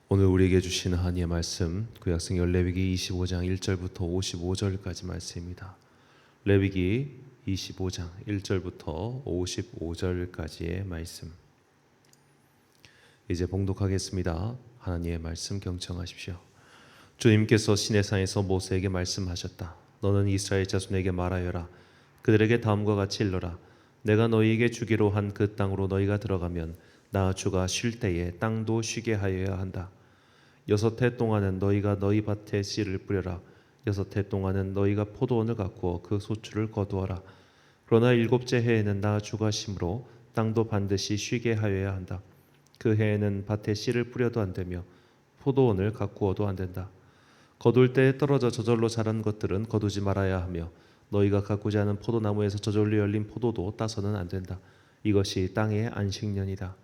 오늘 우리에게 주신 하나님의 말씀 구약성 레위기 25장 1절부터 55절까지 말씀입니다. 레위기 25장 1절부터 55절까지의 말씀. 이제 봉독하겠습니다. 하나님의 말씀 경청하십시오. 주님께서 시내산에서 모세에게 말씀하셨다. 너는 이스라엘 자손에게 말하여라. 그들에게 다음과 같이 일러라. 내가 너희에게 주기로 한 그 땅으로 너희가 들어가면 나 주가 쉴 때에 땅도 쉬게 하여야 한다. 6해 동안은 너희가 너희 밭에 씨를 뿌려라. 6해 동안은 너희가 포도원을 가꾸어 그 소출을 거두어라. 그러나 7째 해에는 나 주가 심으로 땅도 반드시 쉬게 하여야 한다. 그 해에는 밭에 씨를 뿌려도 안 되며 포도원을 가꾸어도 안 된다. 거둘 때에 떨어져 저절로 자란 것들은 거두지 말아야 하며 너희가 가꾸지 않은 포도나무에서 저절로 열린 포도도 따서는 안 된다. 이것이 땅의 안식년이다.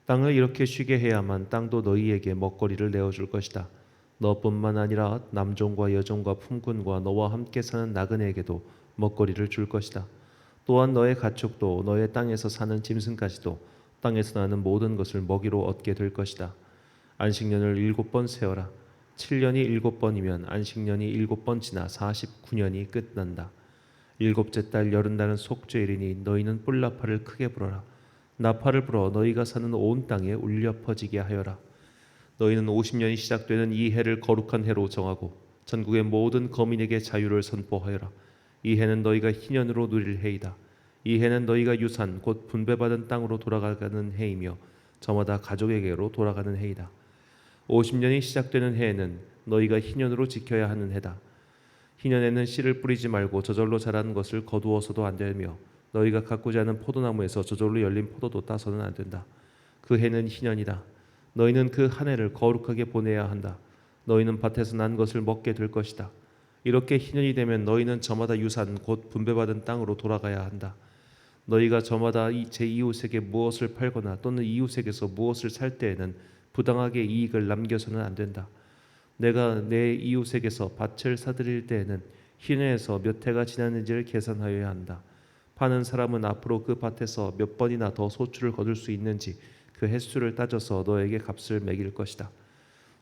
땅을 이렇게 쉬게 해야만 땅도 너희에게 먹거리를 내어줄 것이다. 너뿐만 아니라 남종과 여종과 품꾼과 너와 함께 사는 나그네에게도 먹거리를 줄 것이다. 또한 너의 가축도 너의 땅에서 사는 짐승까지도 땅에서 나는 모든 것을 먹이로 얻게 될 것이다. 안식년을 7번 세어라. 7년이 7번이면 안식년이 7번 지나 49년이 끝난다. 7째 달 여름날은 속죄일이니 너희는 뿔나팔을 크게 불어라. 나팔을 불어 너희가 사는 온 땅에 울려 퍼지게 하여라. 너희는 50년이 시작되는 이 해를 거룩한 해로 정하고 전국의 모든 거민에게 자유를 선포하여라. 이 해는 너희가 희년으로 누릴 해이다. 이 해는 너희가 유산 곧 분배받은 땅으로 돌아가는 해이며 저마다 가족에게로 돌아가는 해이다. 50년이 시작되는 해에는 너희가 희년으로 지켜야 하는 해다. 희년에는 씨를 뿌리지 말고 저절로 자라는 것을 거두어서도 안 되며 너희가 가꾸지 않은 포도나무에서 저절로 열린 포도도 따서는 안 된다. 그 해는 희년이다. 너희는 그 한 해를 거룩하게 보내야 한다. 너희는 밭에서 난 것을 먹게 될 것이다. 이렇게 희년이 되면 너희는 저마다 유산 곧 분배받은 땅으로 돌아가야 한다. 너희가 저마다 제 이웃에게 무엇을 팔거나 또는 이웃에게서 무엇을 살 때에는 부당하게 이익을 남겨서는 안 된다. 내가 내 이웃에게서 밭을 사들일 때에는 희년에서 몇 해가 지났는지를 계산하여야 한다. 파는 사람은 앞으로 그 밭에서 몇 번이나 더 소출을 거둘 수 있는지 그 횟수를 따져서 너에게 값을 매길 것이다.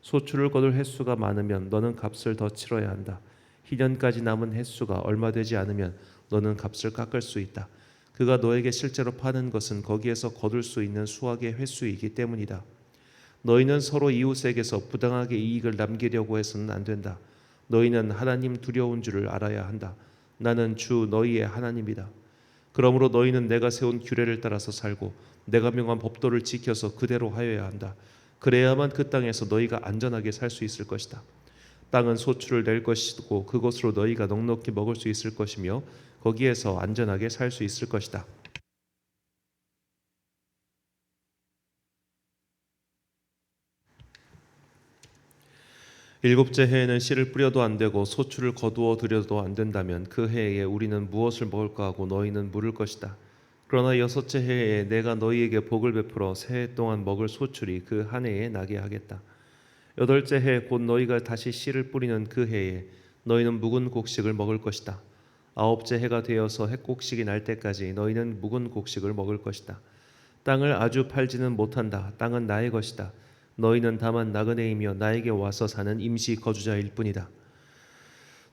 소출을 거둘 횟수가 많으면 너는 값을 더 치러야 한다. 희년까지 남은 횟수가 얼마 되지 않으면 너는 값을 깎을 수 있다. 그가 너에게 실제로 파는 것은 거기에서 거둘 수 있는 수확의 횟수이기 때문이다. 너희는 서로 이웃에게서 부당하게 이익을 남기려고 해서는 안 된다. 너희는 하나님 두려운 줄을 알아야 한다. 나는 주 너희의 하나님이다. 그러므로 너희는 내가 세운 규례를 따라서 살고 내가 명한 법도를 지켜서 그대로 하여야 한다. 그래야만 그 땅에서 너희가 안전하게 살 수 있을 것이다. 땅은 소출을 낼 것이고 그것으로 너희가 넉넉히 먹을 수 있을 것이며 거기에서 안전하게 살 수 있을 것이다. 일곱째 해에는 씨를 뿌려도 안 되고 소출을 거두어 들여도 안 된다면 그 해에 우리는 무엇을 먹을까 하고 너희는 물을 것이다. 그러나 6째 해에 내가 너희에게 복을 베풀어 새 해 동안 먹을 소출이 그 한 해에 나게 하겠다. 8째 해 곧 너희가 다시 씨를 뿌리는 그 해에 너희는 묵은 곡식을 먹을 것이다. 9째 해가 되어서 핵곡식이 날 때까지 너희는 묵은 곡식을 먹을 것이다. 땅을 아주 팔지는 못한다. 땅은 나의 것이다. 너희는 다만 나그네이며 나에게 와서 사는 임시 거주자일 뿐이다.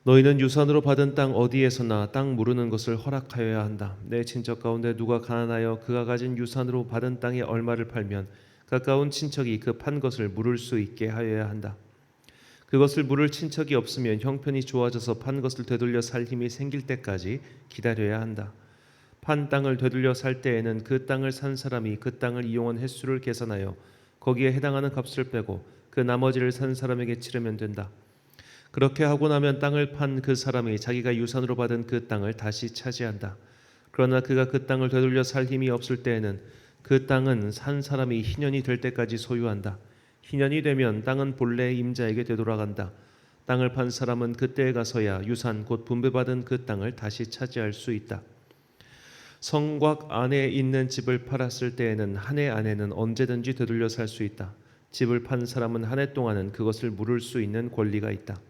너희는 유산으로 받은 땅 어디에서나 땅 무르는 것을 허락하여야 한다. 내 친척 가운데 누가 가난하여 그가 가진 유산으로 받은 땅의 얼마를 팔면 가까운 친척이 그 판 것을 물을 수 있게 하여야 한다. 그것을 물을 친척이 없으면 형편이 좋아져서 판 것을 되돌려 살 힘이 생길 때까지 기다려야 한다. 판 땅을 되돌려 살 때에는 그 땅을 산 사람이 그 땅을 이용한 횟수를 계산하여 거기에 해당하는 값을 빼고 그 나머지를 산 사람에게 치르면 된다. 그렇게 하고 나면 땅을 판 그 사람이 자기가 유산으로 받은 그 땅을 다시 차지한다. 그러나 그가 그 땅을 되돌려 살 힘이 없을 때에는 그 땅은 산 사람이 희년이 될 때까지 소유한다. 희년이 되면 땅은 본래의 임자에게 되돌아간다. 땅을 판 사람은 그때에 가서야 유산 곧 분배받은 그 땅을 다시 차지할 수 있다. 성곽 안에 있는 집을 팔았을 때에는 한 해 안에는 언제든지 되돌려 살 수 있다. 집을 판 사람은 한 해 동안은 그것을 물을 수 있는 권리가 있다.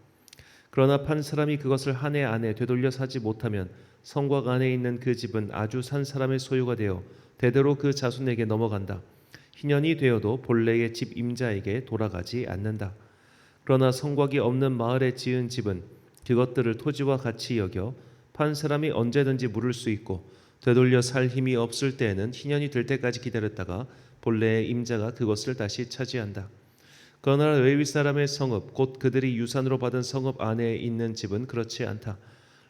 그러나 판 사람이 그것을 한 해 안에 되돌려 사지 못하면 성곽 안에 있는 그 집은 아주 산 사람의 소유가 되어 대대로 그 자손에게 넘어간다. 희년이 되어도 본래의 집 임자에게 돌아가지 않는다. 그러나 성곽이 없는 마을에 지은 집은 그것들을 토지와 같이 여겨 판 사람이 언제든지 물을 수 있고 되돌려 살 힘이 없을 때에는 희년이 될 때까지 기다렸다가 본래의 임자가 그것을 다시 차지한다. 그러나 레위 사람의 성읍 곧 그들이 유산으로 받은 성읍 안에 있는 집은 그렇지 않다.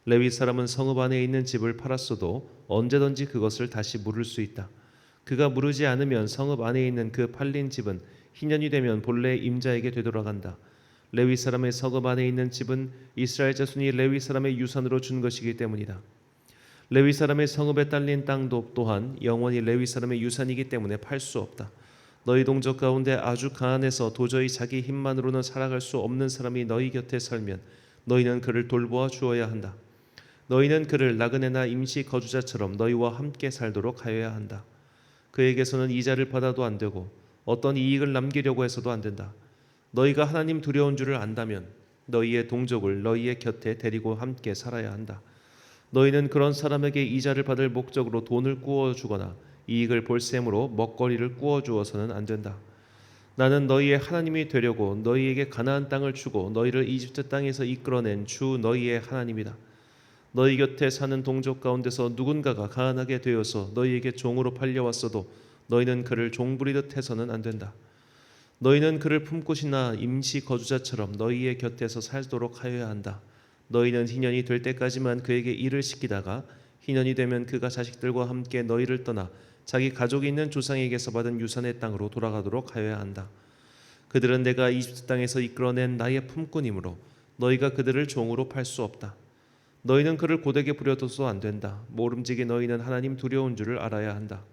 레위 사람은 성읍 안에 있는 집을 팔았어도 언제든지 그것을 다시 물을 수 있다. 그가 물으지 않으면 성읍 안에 있는 그 팔린 집은 희년이 되면 본래 임자에게 되돌아간다. 레위 사람의 성읍 안에 있는 집은 이스라엘 자손이 레위 사람의 유산으로 준 것이기 때문이다. 레위 사람의 성읍에 딸린 땅도 또한 영원히 레위 사람의 유산이기 때문에 팔 수 없다. 너희 동족 가운데 아주 가난해서 도저히 자기 힘만으로는 살아갈 수 없는 사람이 너희 곁에 살면 너희는 그를 돌보아 주어야 한다. 너희는 그를 나그네나 임시 거주자처럼 너희와 함께 살도록 하여야 한다. 그에게서는 이자를 받아도 안 되고 어떤 이익을 남기려고 해서도 안 된다. 너희가 하나님 두려운 줄을 안다면 너희의 동족을 너희의 곁에 데리고 함께 살아야 한다. 너희는 그런 사람에게 이자를 받을 목적으로 돈을 꾸어 주거나 이익을 볼셈으로 먹거리를 꾸어 주어서는 안 된다. 나는 너희의 하나님이 되려고 너희에게 가나안 땅을 주고 너희를 이집트 땅에서 이끌어낸 주 너희의 하나님이다. 너희 곁에 사는 동족 가운데서 누군가가 가난하게 되어서 너희에게 종으로 팔려왔어도 너희는 그를 종부리듯 해서는 안 된다. 너희는 그를 품고시나 임시 거주자처럼 너희의 곁에서 살도록 하여야 한다. 너희는 희년이 될 때까지만 그에게 일을 시키다가 희년이 되면 그가 자식들과 함께 너희를 떠나 자기 가족이 있는 조상에게서 받은 유산의 땅으로 돌아가도록 하여야 한다. 그들은 내가 이집트 땅에서 이끌어낸 나의 품꾼이므로 너희가 그들을 종으로 팔 수 없다. 너희는 그를 고되게 부려둬서 안 된다. 모름지기 너희는 하나님 두려운 줄을 알아야 한다.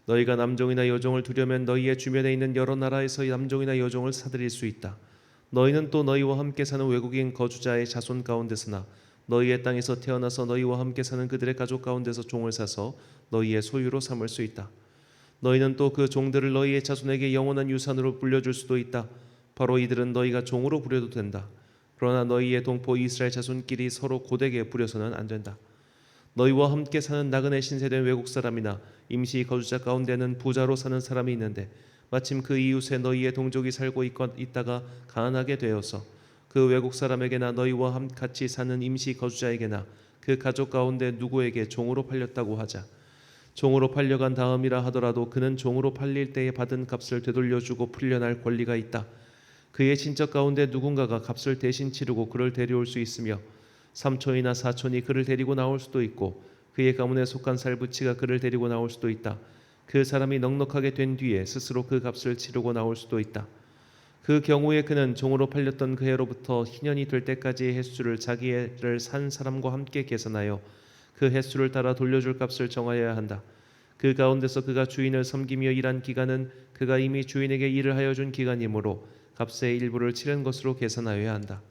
너희가 남종이나 여종을 두려면 너희의 주변에 있는 여러 나라에서 남종이나 여종을 사들일 수 있다. 너희는 또 너희와 함께 사는 외국인 거주자의 자손 가운데서나 너희의 땅에서 태어나서 너희와 함께 사는 그들의 가족 가운데서 종을 사서 너희의 소유로 삼을 수 있다. 너희는 또 그 종들을 너희의 자손에게 영원한 유산으로 불려줄 수도 있다. 바로 이들은 너희가 종으로 부려도 된다. 그러나 너희의 동포 이스라엘 자손끼리 서로 고되게 부려서는 안 된다. 너희와 함께 사는 나그네 신세된 외국 사람이나 임시 거주자 가운데는 부자로 사는 사람이 있는데 마침 그 이웃에 너희의 동족이 살고 있다가 가난하게 되어서 그 외국 사람에게나 너희와 같이 사는 임시 거주자에게나 그 가족 가운데 누구에게 종으로 팔렸다고 하자. 종으로 팔려간 다음이라 하더라도 그는 종으로 팔릴 때에 받은 값을 되돌려주고 풀려날 권리가 있다. 그의 친척 가운데 누군가가 값을 대신 치르고 그를 데려올 수 있으며 삼촌이나 사촌이 그를 데리고 나올 수도 있고 그의 가문에 속한 살부치가 그를 데리고 나올 수도 있다. 그 사람이 넉넉하게 된 뒤에 스스로 그 값을 치르고 나올 수도 있다. 그 경우에 그는 종으로 팔렸던 그 해로부터 희년이 될 때까지의 횟수를 자기 해를 산 사람과 함께 계산하여 그 횟수를 따라 돌려줄 값을 정하여야 한다. 그 가운데서 그가 주인을 섬기며 일한 기간은 그가 이미 주인에게 일을 하여 준 기간이므로 값의 일부를 치른 것으로 계산하여야 한다.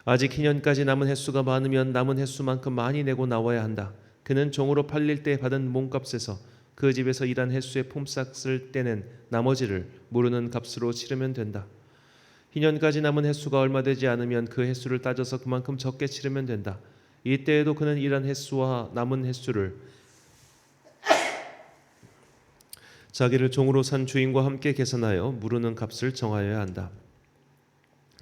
아직 희년까지 남은 횟수가 많으면 남은 횟수만큼 많이 내고 나와야 한다. 그는 종으로 팔릴 때 받은 몸값에서 그 집에서 일한 횟수의 품삯을 떼는 나머지를 모르는 값으로 치르면 된다. 희년까지 남은 횟수가 얼마 되지 않으면 그 횟수를 따져서 그만큼 적게 치르면 된다. 이때에도 그는 일한 횟수와 남은 횟수를 자기를 종으로 산 주인과 함께 계산하여 무르는 값을 정하여야 한다.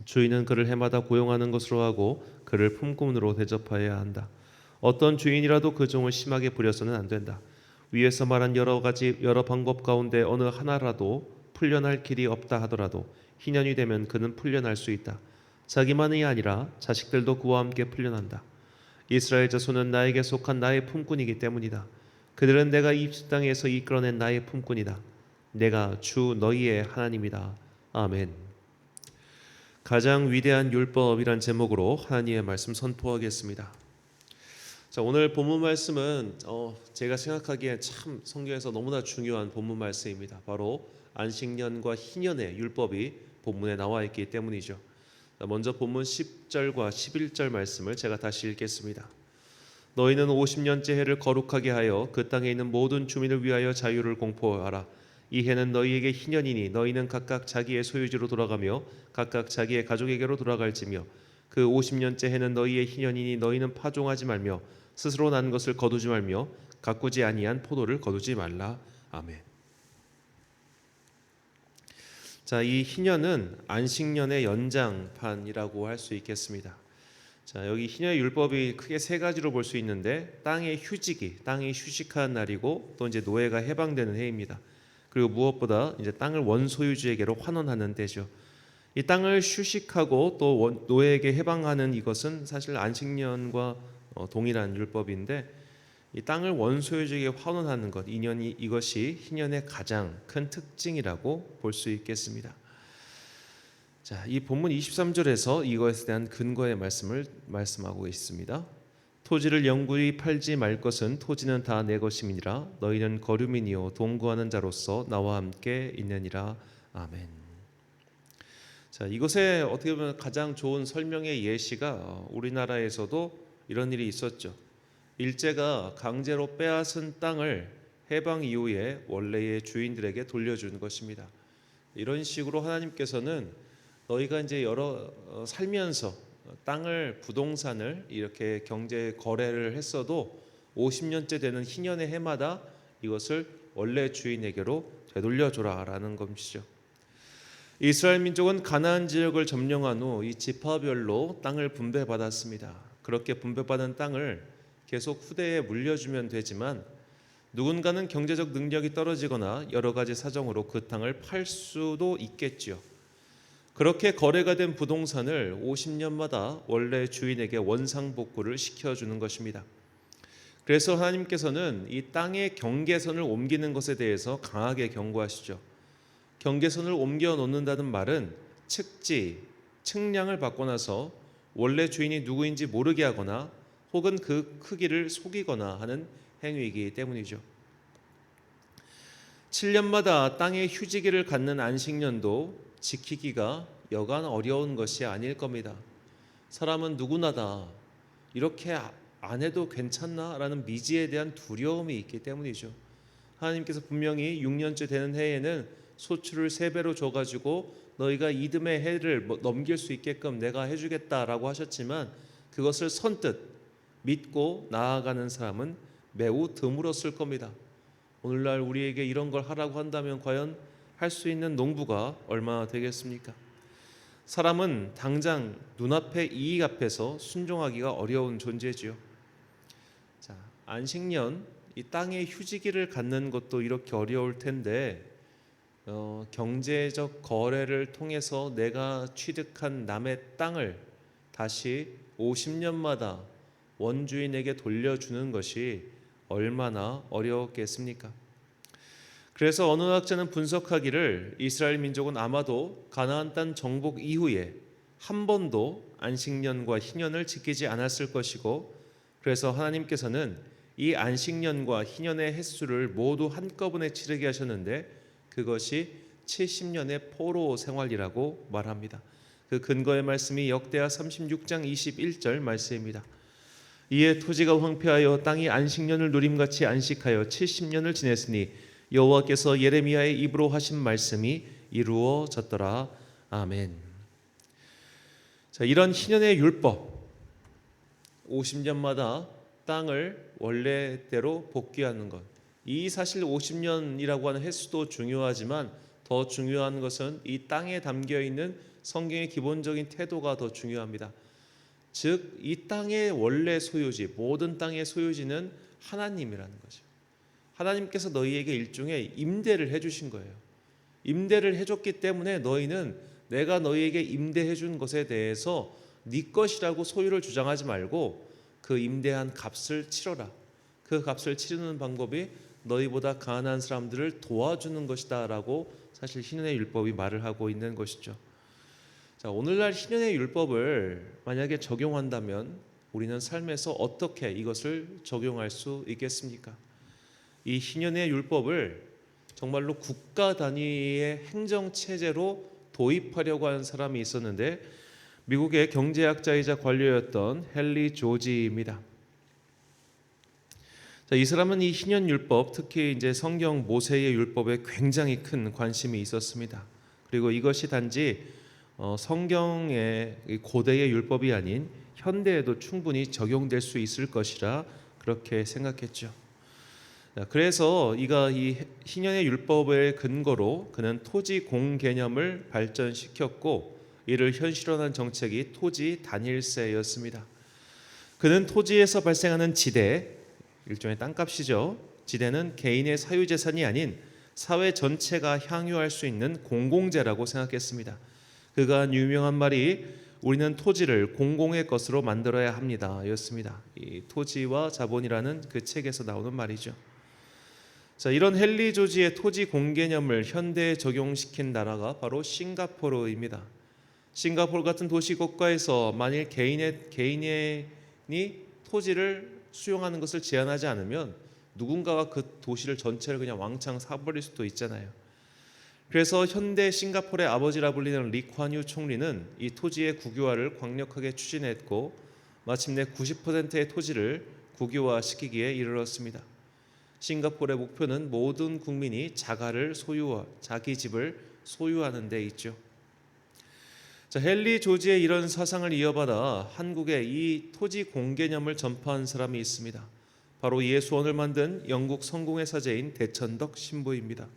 주인은 그를 해마다 고용하는 것으로 하고 그를 품꾼으로 대접하여야 한다. 어떤 주인이라도 그 종을 심하게 부려서는 안 된다. 위에서 말한 여러 방법 가운데 어느 하나라도 풀려날 길이 없다 하더라도 희년이 되면 그는 풀려날 수 있다. 자기만이 아니라 자식들도 그와 함께 풀려난다. 이스라엘 자손은 나에게 속한 나의 품꾼이기 때문이다. 그들은 내가 이집트 땅에서 이끌어낸 나의 품꾼이다. 내가 주 너희의 하나님이다. 아멘. 가장 위대한 율법이란 제목으로 하나님의 말씀 선포하겠습니다. 자, 오늘 본문 말씀은 제가 생각하기에 참 성경에서 너무나 중요한 본문 말씀입니다. 바로 안식년과 희년의 율법이 본문에 나와 있기 때문이죠. 자, 먼저 본문 10절과 11절 말씀을 제가 다시 읽겠습니다. 너희는 50년째 해를 거룩하게 하여 그 땅에 있는 모든 주민을 위하여 자유를 공포하라. 이 해는 너희에게 희년이니 너희는 각각 자기의 소유지로 돌아가며 각각 자기의 가족에게로 돌아갈지며 그 50년째 해는 너희의 희년이니 너희는 파종하지 말며 스스로 난 것을 거두지 말며 가꾸지 아니한 포도를 거두지 말라. 아멘. 자, 이 희년은 안식년의 연장판이라고 할 수 있겠습니다. 자, 여기 희년의 율법이 크게 세 가지로 볼 수 있는데 땅의 휴지기, 땅이 휴식한 날이고 또 이제 노예가 해방되는 해입니다. 그리고 무엇보다 이제 땅을 원소유주에게로 환원하는 때죠. 이 땅을 휴식하고 또 노예에게 해방하는 이것은 사실 안식년과 동일한 율법인데 이 땅을 원소유주에게 환원하는 것, 이것이 희년의 가장 큰 특징이라고 볼 수 있겠습니다. 자, 이 본문 23절에서 이것에 대한 근거의 말씀을 말씀하고 있습니다. 토지를 영구히 팔지 말 것은 토지는 다 내 것임이니라. 너희는 거류민이요 동거하는 자로서 나와 함께 있느니라. 아멘. 자, 이것에 어떻게 보면 가장 좋은 설명의 예시가 우리나라에서도 이런 일이 있었죠. 일제가 강제로 빼앗은 땅을 해방 이후에 원래의 주인들에게 돌려준 것입니다. 이런 식으로 하나님께서는 너희가 이제 살면서 땅을 부동산을 이렇게 경제 거래를 했어도 50년째 되는 희년의 해마다 이것을 원래 주인에게로 되돌려줘라라는 것이죠. 이스라엘 민족은 가나안 지역을 점령한 후 이 지파별로 땅을 분배받았습니다. 그렇게 분배받은 땅을 계속 후대에 물려주면 되지만 누군가는 경제적 능력이 떨어지거나 여러 가지 사정으로 그 땅을 팔 수도 있겠지요. 그렇게 거래가 된 부동산을 50년마다 원래 주인에게 원상복구를 시켜주는 것입니다. 그래서 하나님께서는 이 땅의 경계선을 옮기는 것에 대해서 강하게 경고하시죠. 경계선을 옮겨 놓는다는 말은 측지, 측량을 받고 나서 원래 주인이 누구인지 모르게 하거나 혹은 그 크기를 속이거나 하는 행위이기 때문이죠. 7년마다 땅의 휴지기를 갖는 안식년도 지키기가 여간 어려운 것이 아닐 겁니다. 사람은 누구나다 이렇게 안 해도 괜찮나? 라는 미지에 대한 두려움이 있기 때문이죠. 하나님께서 분명히 6년째 되는 해에는 소출을 3배로 줘가지고 너희가 이듬해 해를 넘길 수 있게끔 내가 해주겠다라고 하셨지만 그것을 선뜻 믿고 나아가는 사람은 매우 드물었을 겁니다. 오늘날 우리에게 이런 걸 하라고 한다면 과연 할 수 있는 농부가 얼마나 되겠습니까? 사람은 당장 눈앞의 이익 앞에서 순종하기가 어려운 존재지요. 자, 안식년 이 땅의 휴지기를 갖는 것도 이렇게 어려울 텐데 경제적 거래를 통해서 내가 취득한 남의 땅을 다시 50년마다 원주인에게 돌려주는 것이 얼마나 어려웠겠습니까? 그래서 어느 학자는 분석하기를 이스라엘 민족은 아마도 가나안 땅 정복 이후에 한 번도 안식년과 희년을 지키지 않았을 것이고 그래서 하나님께서는 이 안식년과 희년의 횟수를 모두 한꺼번에 치르게 하셨는데 그것이 70년의 포로 생활이라고 말합니다. 그 근거의 말씀이 역대하 36장 21절 말씀입니다. 이에 토지가 황폐하여 땅이 안식년을 누림같이 안식하여 70년을 지냈으니 여호와께서 예레미야의 입으로 하신 말씀이 이루어졌더라. 아멘. 자, 이런 희년의 율법 50년마다 땅을 원래대로 복귀하는 것. 이 사실 50년이라고 하는 횟수도 중요하지만 더 중요한 것은 이 땅에 담겨 있는 성경의 기본적인 태도가 더 중요합니다. 즉, 이 땅의 원래 소유지, 모든 땅의 소유지는 하나님이라는 거죠. 하나님께서 너희에게 일종의 임대를 해주신 거예요. 임대를 해줬기 때문에 너희는 내가 너희에게 임대해 준 것에 대해서 네 것이라고 소유를 주장하지 말고 그 임대한 값을 치러라. 그 값을 치르는 방법이 너희보다 가난한 사람들을 도와주는 것이다 라고 사실 희년의 율법이 말을 하고 있는 것이죠. 자, 오늘날 희년의 율법을 만약에 적용한다면 우리는 삶에서 어떻게 이것을 적용할 수 있겠습니까? 이 희년의 율법을 정말로 국가 단위의 행정체제로 도입하려고 하는 사람이 있었는데 미국의 경제학자이자 관료였던 헨리 조지입니다. 자, 이 사람은 이 희년 율법, 특히 이제 성경 모세의 율법에 굉장히 큰 관심이 있었습니다. 그리고 이것이 단지 성경의 고대의 율법이 아닌 현대에도 충분히 적용될 수 있을 것이라 그렇게 생각했죠. 그래서 이가 이 희년의 율법의 근거로 그는 토지 공 개념을 발전시켰고 이를 현실화한 정책이 토지 단일세였습니다. 그는 토지에서 발생하는 지대, 일종의 땅값이죠. 지대는 개인의 사유재산이 아닌 사회 전체가 향유할 수 있는 공공재라고 생각했습니다. 그가 한 유명한 말이 우리는 토지를 공공의 것으로 만들어야 합니다 였습니다. 이 토지와 자본이라는 그 책에서 나오는 말이죠. 자, 이런 헨리 조지의 토지 공개념을 현대에 적용시킨 나라가 바로 싱가포르입니다. 싱가포르 같은 도시 국가에서 만일 개인이 토지를 수용하는 것을 제한하지 않으면 누군가가 그 도시를 전체를 그냥 왕창 사버릴 수도 있잖아요. 그래서 현대 싱가포르의 아버지라 불리는 리콴유 총리는 이 토지의 국유화를 강력하게 추진했고 마침내 90%의 토지를 국유화시키기에 이르렀습니다. 싱가포르의 목표는 모든 국민이 자기 집을 소유하는 데 있죠. 자, 헨리 조지의 이런 사상을 이어받아 한국에 이 토지 공개념을 전파한 사람이 있습니다. 바로 예수원을 만든 영국 성공의 사제인 대천덕 신부입니다.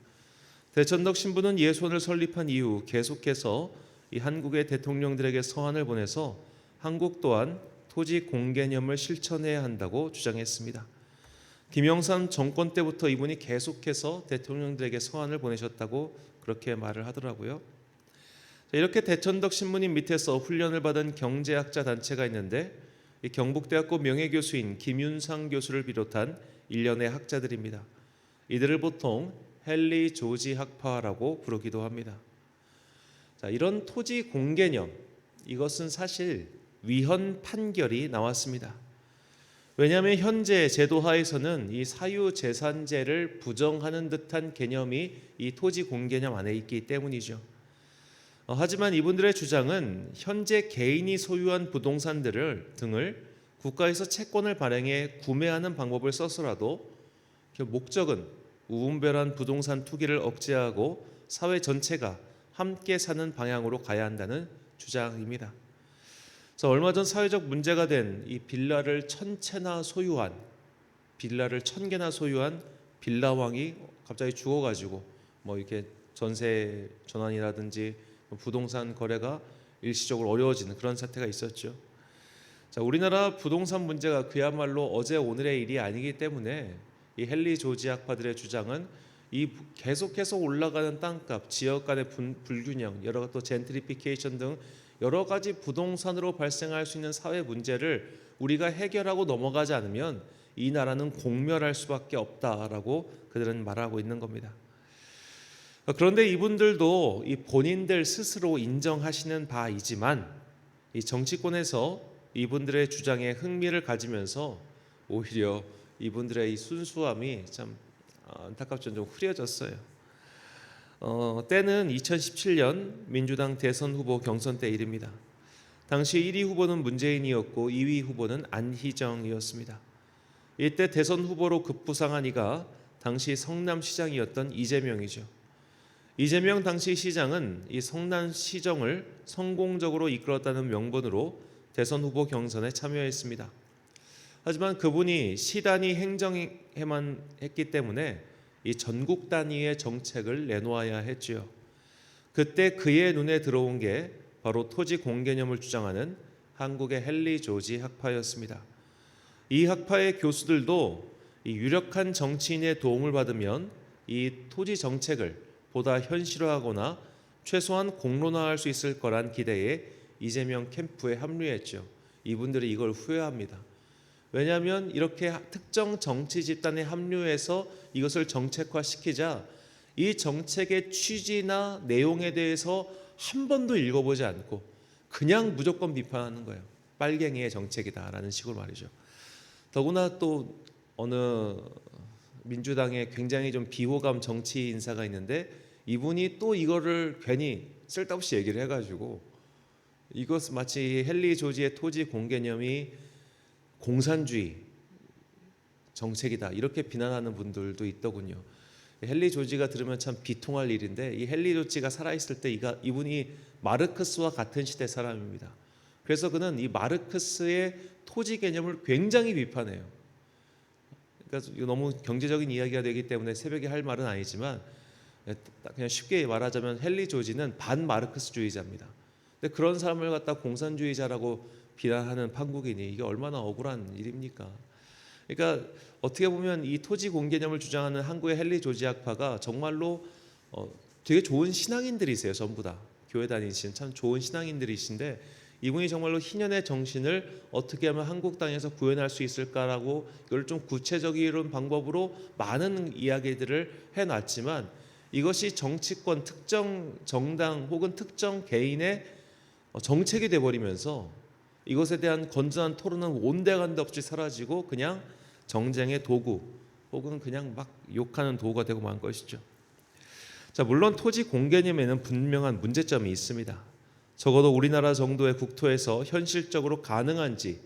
대천덕 신부는 예수원을 설립한 이후 계속해서 이 한국의 대통령들에게 서한을 보내서 한국 또한 토지 공개념을 실천해야 한다고 주장했습니다. 김영삼 정권 때부터 이분이 계속해서 대통령들에게 서한을 보내셨다고 그렇게 말을 하더라고요. 이렇게 대천덕 신부님 밑에서 훈련을 받은 경제학자 단체가 있는데 이 경북대학교 명예교수인 김윤상 교수를 비롯한 일련의 학자들입니다. 이들을 보통 헨리 조지 학파라고 부르기도 합니다. 자, 이런 토지 공개념, 이것은 사실 위헌 판결이 나왔습니다. 왜냐하면 현재 제도하에서는 이 사유재산제를 부정하는 듯한 개념이 이 토지 공개념 안에 있기 때문이죠. 하지만 이분들의 주장은 현재 개인이 소유한 부동산들을 등을 국가에서 채권을 발행해 구매하는 방법을 써서라도 그 목적은 우분별한 부동산 투기를 억제하고 사회 전체가 함께 사는 방향으로 가야 한다는 주장입니다. 그래서 얼마 전 사회적 문제가 된 이 빌라를 1000개나 소유한 빌라왕이 갑자기 죽어가지고 뭐 이렇게 전세 전환이라든지 부동산 거래가 일시적으로 어려워지는 그런 사태가 있었죠. 자, 우리나라 부동산 문제가 그야말로 어제 오늘의 일이 아니기 때문에 이 헨리 조지 학파들의 주장은 이 계속해서 올라가는 땅값, 지역 간의 불균형, 여러 또 젠트리피케이션 등 여러 가지 부동산으로 발생할 수 있는 사회 문제를 우리가 해결하고 넘어가지 않으면 이 나라는 공멸할 수밖에 없다라고 그들은 말하고 있는 겁니다. 그런데 이분들도 이 본인들 스스로 인정하시는 바이지만 이 정치권에서 이분들의 주장에 흥미를 가지면서 오히려 이분들의 이 순수함이 참 안타깝죠. 좀 흐려졌어요. 때는 2017년 민주당 대선 후보 경선 때 일입니다. 당시 1위 후보는 문재인이었고 2위 후보는 안희정이었습니다. 이때 대선 후보로 급부상한 이가 당시 성남시장이었던 이재명이죠. 이재명 당시 시장은 이 성남시정을 성공적으로 이끌었다는 명분으로 대선 후보 경선에 참여했습니다. 하지만 그분이 시단위 행정에만 했기 때문에 이 전국 단위의 정책을 내놓아야 했지요. 그때 그의 눈에 들어온 게 바로 토지 공개념을 주장하는 한국의 헨리 조지 학파였습니다. 이 학파의 교수들도 이 유력한 정치인의 도움을 받으면 이 토지 정책을 보다 현실화하거나 최소한 공론화할 수 있을 거란 기대에 이재명 캠프에 합류했죠. 이분들이 이걸 후회합니다. 왜냐하면 이렇게 특정 정치 집단에 합류해서 이것을 정책화시키자 이 정책의 취지나 내용에 대해서 한 번도 읽어보지 않고 그냥 무조건 비판하는 거예요. 빨갱이의 정책이다라는 식으로 말이죠. 더구나 또 어느 민주당에 굉장히 좀 비호감 정치 인사가 있는데 이분이 또 이거를 괜히 쓸데없이 얘기를 해가지고 이것 마치 헨리 조지의 토지 공개념이 공산주의 정책이다 이렇게 비난하는 분들도 있더군요. 헨리 조지가 들으면 참 비통할 일인데 이 헨리 조지가 살아있을 때 이분이 마르크스와 같은 시대 사람입니다. 그래서 그는 이 마르크스의 토지 개념을 굉장히 비판해요. 그러니까 이거 너무 경제적인 이야기가 되기 때문에 새벽에 할 말은 아니지만 그냥 쉽게 말하자면 헨리 조지는 반마르크스주의자입니다. 근데 그런 사람을 갖다 공산주의자라고 비난하는 판국이니 이게 얼마나 억울한 일입니까? 그러니까 어떻게 보면 이 토지 공개념을 주장하는 한국의 헨리 조지 학파가 정말로 되게 좋은 신앙인들이세요. 전부 다 교회 다니시는 참 좋은 신앙인들이신데 이분이 정말로 희년의 정신을 어떻게 하면 한국 땅에서 구현할 수 있을까라고 이걸 좀 구체적인 방법으로 많은 이야기들을 해놨지만 이것이 정치권 특정 정당 혹은 특정 개인의 정책이 돼버리면서 이것에 대한 건전한 토론은 온데간데 없이 사라지고 그냥 정쟁의 도구 혹은 그냥 막 욕하는 도구가 되고 만 것이죠. 자, 물론 토지 공개념에는 분명한 문제점이 있습니다. 적어도 우리나라 정도의 국토에서 현실적으로 가능한지,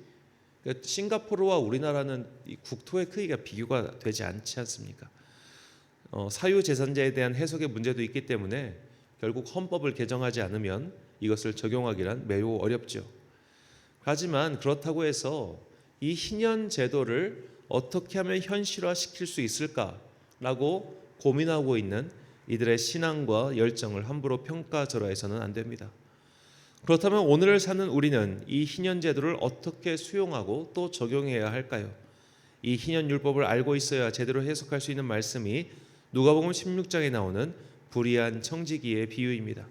그러니까 싱가포르와 우리나라는 이 국토의 크기가 비교가 되지 않지 않습니까? 사유재산자에 대한 해석의 문제도 있기 때문에 결국 헌법을 개정하지 않으면 이것을 적용하기란 매우 어렵죠. 하지만 그렇다고 해서 이 희년 제도를 어떻게 하면 현실화시킬 수 있을까라고 고민하고 있는 이들의 신앙과 열정을 함부로 평가절하해서는 안 됩니다. 그렇다면 오늘을 사는 우리는 이 희년 제도를 어떻게 수용하고 또 적용해야 할까요? 이 희년 율법을 알고 있어야 제대로 해석할 수 있는 말씀이 누가복음 16장에 나오는 불의한 청지기의 비유입니다.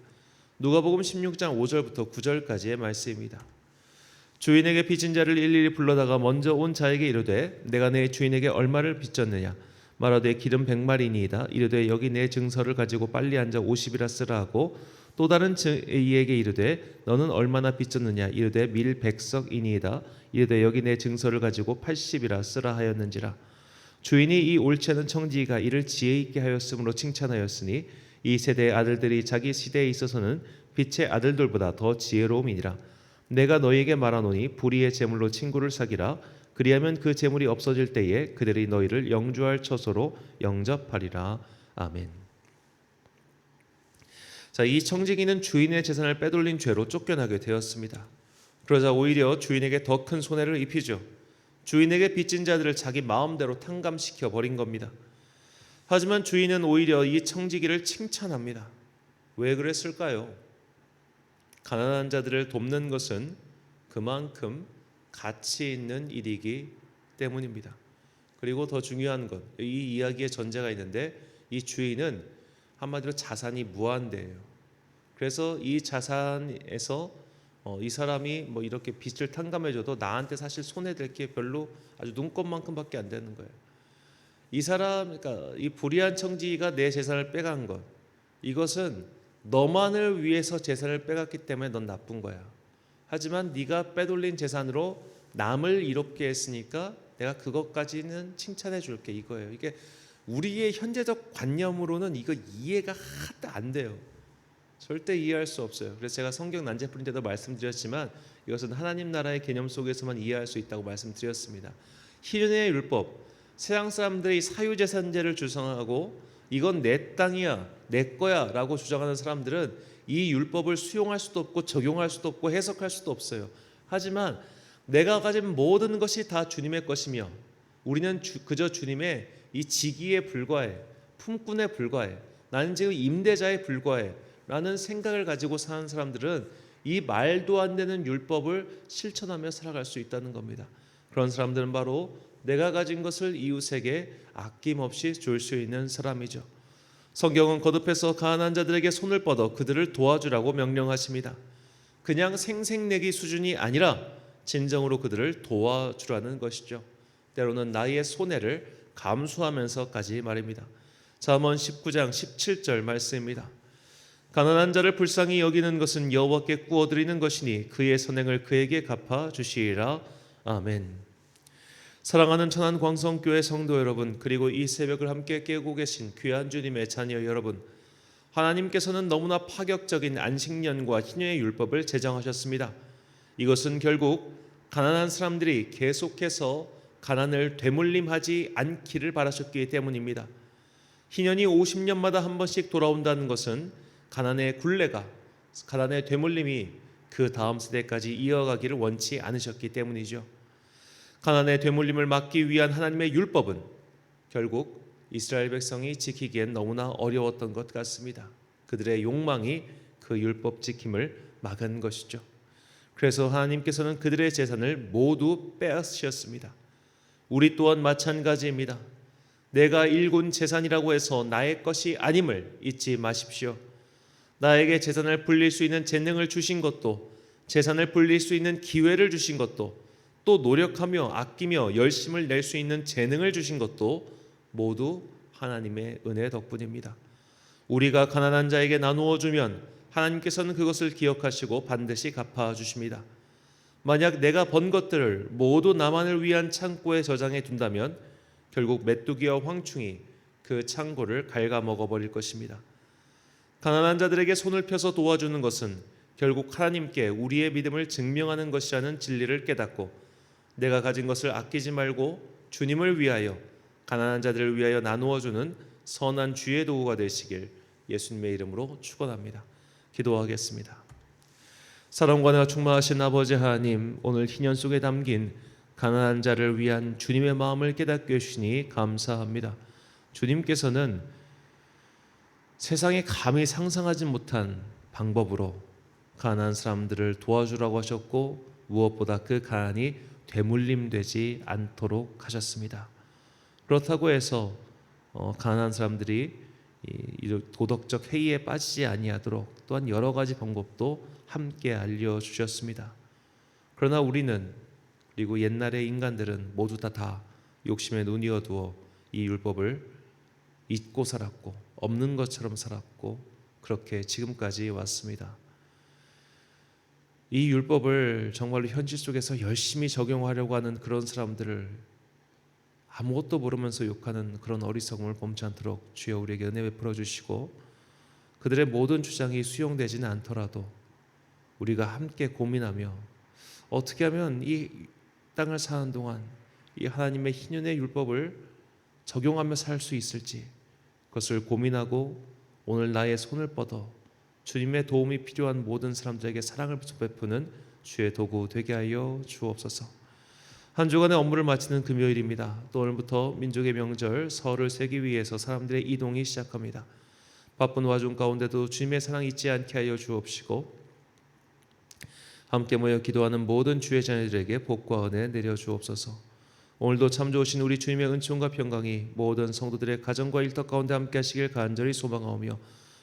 누가복음 16장 5절부터 9절까지의 말씀입니다. 주인에게 빚진 자를 일일이 불러다가 먼저 온 자에게 이르되 내가 내 주인에게 얼마를 빚졌느냐 말하되 기름 100마리니이다. 이르되 여기 내 증서를 가지고 빨리 앉아 50이라 쓰라 하고 또 다른 이에게 이르되 너는 얼마나 빚졌느냐 이르되 밀 100석이니이다. 이르되 여기 내 증서를 가지고 80이라 쓰라 하였는지라. 주인이 이 옳지 않은 청지기가 이를 지혜 있게 하였으므로 칭찬하였으니 이 세대의 아들들이 자기 시대에 있어서는 빛의 아들들보다 더 지혜로움이니라. 내가 너희에게 말하노니 불의의 재물로 친구를 사기라. 그리하면 그 재물이 없어질 때에 그들이 너희를 영주할 처소로 영접하리라. 아멘. 자, 이 청지기는 주인의 재산을 빼돌린 죄로 쫓겨나게 되었습니다. 그러자 오히려 주인에게 더 큰 손해를 입히죠. 주인에게 빚진 자들을 자기 마음대로 탕감시켜 버린 겁니다. 하지만 주인은 오히려 이 청지기를 칭찬합니다. 왜 그랬을까요? 가난한 자들을 돕는 것은 그만큼 가치 있는 일이기 때문입니다. 그리고 더 중요한 것, 이 이야기에 전제가 있는데 이 주인은 한마디로 자산이 무한대예요. 그래서 이 자산에서 이 사람이 뭐 이렇게 빚을 탕감해줘도 나한테 사실 손해될 게 별로 아주 눈꼽만큼밖에 안 되는 거예요. 이 사람, 그러니까 이 불의한 청지기가 내 재산을 빼간 것, 이것은 너만을 위해서 재산을 빼갔기 때문에 넌 나쁜 거야. 하지만 네가 빼돌린 재산으로 남을 이롭게 했으니까 내가 그것까지는 칭찬해 줄게, 이거예요. 이게 우리의 현재적 관념으로는 이거 이해가 하나도 안 돼요. 절대 이해할 수 없어요. 그래서 제가 성경 난제풀인 때도 말씀드렸지만 이것은 하나님 나라의 개념 속에서만 이해할 수 있다고 말씀드렸습니다. 희년의 율법, 세상 사람들이 사유재산제를 주장하고 이건 내 땅이야, 내 거야 라고 주장하는 사람들은 이 율법을 수용할 수도 없고 적용할 수도 없고 해석할 수도 없어요. 하지만 내가 가진 모든 것이 다 주님의 것이며 우리는 그저 주님의 이 직위에 불과해, 품꾼에 불과해, 나는 지금 임대자에 불과해 라는 생각을 가지고 사는 사람들은 이 말도 안 되는 율법을 실천하며 살아갈 수 있다는 겁니다. 그런 사람들은 바로 내가 가진 것을 이웃에게 아낌없이 줄 수 있는 사람이죠. 성경은 거듭해서 가난한 자들에게 손을 뻗어 그들을 도와주라고 명령하십니다. 그냥 생색내기 수준이 아니라 진정으로 그들을 도와주라는 것이죠. 때로는 나의 손해를 감수하면서까지 말입니다. 잠언 19장 17절 말씀입니다. 가난한 자를 불쌍히 여기는 것은 여호와께 구워드리는 것이니 그의 선행을 그에게 갚아 주시리라. 아멘. 사랑하는 천안광성교회 성도 여러분, 그리고 이 새벽을 함께 깨고 계신 귀한 주님의 자녀 여러분, 하나님께서는 너무나 파격적인 안식년과 희년의 율법을 제정하셨습니다. 이것은 결국 가난한 사람들이 계속해서 가난을 되물림하지 않기를 바라셨기 때문입니다. 희년이 50년마다 한 번씩 돌아온다는 것은 가난의 굴레가, 가난의 되물림이 그 다음 세대까지 이어가기를 원치 않으셨기 때문이죠. 가난의 되물림을 막기 위한 하나님의 율법은 결국 이스라엘 백성이 지키기엔 너무나 어려웠던 것 같습니다. 그들의 욕망이 그 율법 지킴을 막은 것이죠. 그래서 하나님께서는 그들의 재산을 모두 빼앗으셨습니다. 우리 또한 마찬가지입니다. 내가 일군 재산이라고 해서 나의 것이 아님을 잊지 마십시오. 나에게 재산을 불릴 수 있는 재능을 주신 것도, 재산을 불릴 수 있는 기회를 주신 것도, 또 노력하며 아끼며 열심을 낼 수 있는 재능을 주신 것도 모두 하나님의 은혜 덕분입니다. 우리가 가난한 자에게 나누어 주면 하나님께서는 그것을 기억하시고 반드시 갚아주십니다. 만약 내가 번 것들을 모두 나만을 위한 창고에 저장해 둔다면 결국 메뚜기와 황충이 그 창고를 갉아먹어버릴 것입니다. 가난한 자들에게 손을 펴서 도와주는 것은 결국 하나님께 우리의 믿음을 증명하는 것이라는 진리를 깨닫고 내가 가진 것을 아끼지 말고 주님을 위하여 가난한 자들을 위하여 나누어주는 선한 주의 도구가 되시길 예수님의 이름으로 축원합니다. 기도하겠습니다. 사랑과 은혜가 충만하신 아버지 하나님, 오늘 희년 속에 담긴 가난한 자를 위한 주님의 마음을 깨닫게 해주시니 감사합니다. 주님께서는 세상에 감히 상상하지 못한 방법으로 가난한 사람들을 도와주라고 하셨고 무엇보다 그 가난이 되물림되지 않도록 하셨습니다. 그렇다고 해서 가난한 사람들이 도덕적 해이에 빠지지 아니하도록 또한 여러 가지 방법도 함께 알려주셨습니다. 그러나 우리는, 그리고 옛날의 인간들은 모두 다 욕심에 눈이 어두워 이 율법을 잊고 살았고 없는 것처럼 살았고 그렇게 지금까지 왔습니다. 이 율법을 정말로 현실 속에서 열심히 적용하려고 하는 그런 사람들을 아무것도 모르면서 욕하는 그런 어리석음을 범치 않도록 주여 우리에게 은혜 베풀어 주시고, 그들의 모든 주장이 수용되지는 않더라도 우리가 함께 고민하며 어떻게 하면 이 땅을 사는 동안 이 하나님의 희년의 율법을 적용하며 살 수 있을지 그것을 고민하고 오늘 나의 손을 뻗어 주님의 도움이 필요한 모든 사람들에게 사랑을 베푸는 주의 도구 되게 하여 주옵소서. 한 주간의 업무를 마치는 금요일입니다. 또 오늘부터 민족의 명절 설을 세기 위해서 사람들의 이동이 시작합니다. 바쁜 와중 가운데도 주님의 사랑 잊지 않게 하여 주옵시고 함께 모여 기도하는 모든 주의 자녀들에게 복과 은혜 내려 주옵소서. 오늘도 참 좋으신 우리 주님의 은총과 평강이 모든 성도들의 가정과 일터 가운데 함께 하시길 간절히 소망하오며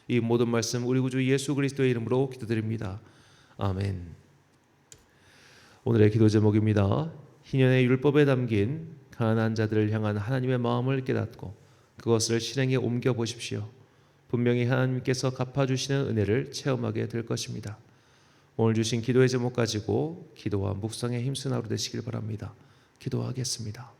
이 모든 말씀 우리 구주 예수 그리스도의 이름으로 기도드립니다. 아멘. 오늘의 기도 제목입니다. 희년의 율법에 담긴 가난한 자들을 향한 하나님의 마음을 깨닫고 그것을 실행에 옮겨 보십시오. 분명히 하나님께서 갚아주시는 은혜를 체험하게 될 것입니다. 오늘 주신 기도의 제목 가지고 기도와 묵상에 힘쓴 하루 되시길 바랍니다. 기도하겠습니다.